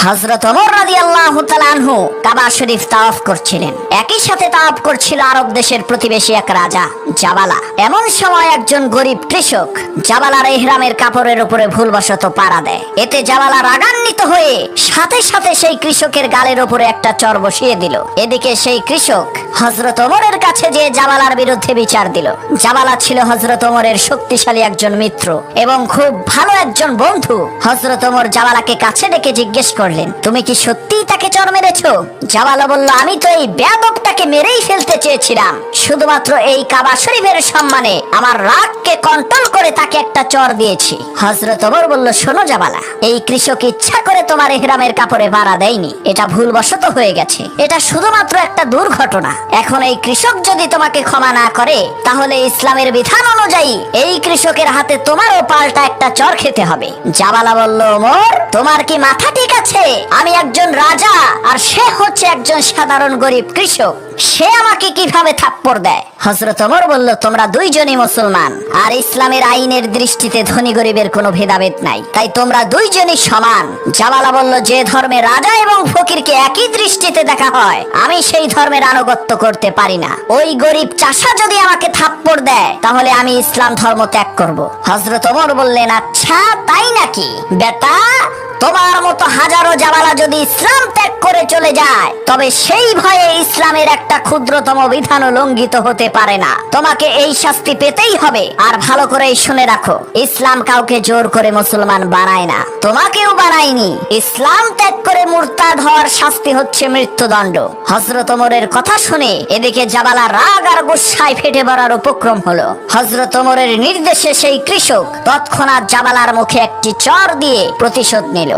হযরত ওমর রাদিয়াল্লাহু তাআলা আনহু কাবা শরীফ তাওয়াফ করছিলেন। একই সাথে তাওয়াফ করছিল আরব দেশের প্রতিবেশী এক রাজা জাবালা। এমন সময় একজন গরিব কৃষক জাবালার ইহরামের কাপড়ের উপরে ভুলবশত পাড়া দেয়। এতে জাবালা রাগান্বিত হয়ে সাথে সাথে সেই কৃষকের গালের উপরে একটা চর বসিয়ে দিল। এদিকে সেই কৃষক হযরত ওমরের কাছে যে জাবালার বিরুদ্ধে বিচার দিল। জাবালা ছিল হযরত ওমরের শক্তিশালী একজন মিত্র এবং খুব ভালো একজন বন্ধু। হযরত ওমর জাবালাকে কাছে ডেকে জিজ্ঞেস করলেন, তুমি কি সত্যিই তাকে চর মেরেছো? জাবালা বলল, আমি তো এই বেয়াদবটাকে মেরেই ফেলতে চেয়েছিলাম। শুধুমাত্র এই কাবা শরীফের সম্মানে আমার রাগকে কন্ট্রোল করে তাকে একটা চর দিয়েছি। হযরত ওমর বলল, শোনো জাবালা, এই কৃষক ইচ্ছা করে তোমার ইহরামের কাপড়ে পাড়া দেয়নি। এটা ভুলবশত হয়ে গেছে। এটা শুধুমাত্র একটা দুর্ঘটনা। এখন এই কৃষক যদি তোমাকে ক্ষমা না করে, তাহলে ইসলামের বিধান অনুযায়ী এই কৃষকের হাতে তোমারও পাল্টা একটা চর খেতে হবে। জাবালা বলল, ওমর, তোমার কি মাথা ঠিক আছে? আমি একজন রাজা আর সে হচ্ছে একজন সাধারণ গরিব কৃষক। সে আমাকে কিভাবে থাপ্পড় দেয়? হযরত ওমর বলল, তোমরা দুইজনই মুসলমান আর ইসলামের আইনের দৃষ্টিতে ধনী গরিবের কোনো ভেদাভেদ নাই, তাই তোমরা দুইজনই সমান। জাবালা বলল, যে ধর্মে রাজা এবং ফকিরকে একই দৃষ্টিতে দেখা হয়, আমি সেই ধর্মের আনুগত্য করতে পারি না। ওই গরিব চাষা যদি আমাকে থাপ্পড় দেয়, তাহলে আমি ইসলাম ধর্ম ত্যাগ করব। হযরত ওমর বললেন, আচ্ছা তাই নাকি? বেটা, তোমার মতো হাজারো জাবালা যদি ইসলাম ত্যাগ করে চলে যায়, তবে সেই ভয়ে ইসলামের একটা ক্ষুদ্রতম বিধানও লঙ্ঘিত হতে পারে না। তোমাকে এই শাস্তি পেতেই হবে। আর ভালো করে শুনে রাখো, ইসলাম কাউকে জোর করে মুসলমান বানায় না, তোমাকেও বানায়নি। ইসলাম ত্যাগ করে মুরতাদ হওয়ার শাস্তি হচ্ছে মৃত্যুদণ্ড। হযরত ওমরের কথা শুনে এদিকে জাবালা রাগ আর গুসায় ফেটে পড়ার উপক্রম হলো। হযরত ওমরের নির্দেশে সেই কৃষক তৎক্ষণাৎ জাবালার মুখে একটি চর দিয়ে প্রতিশোধ নিল।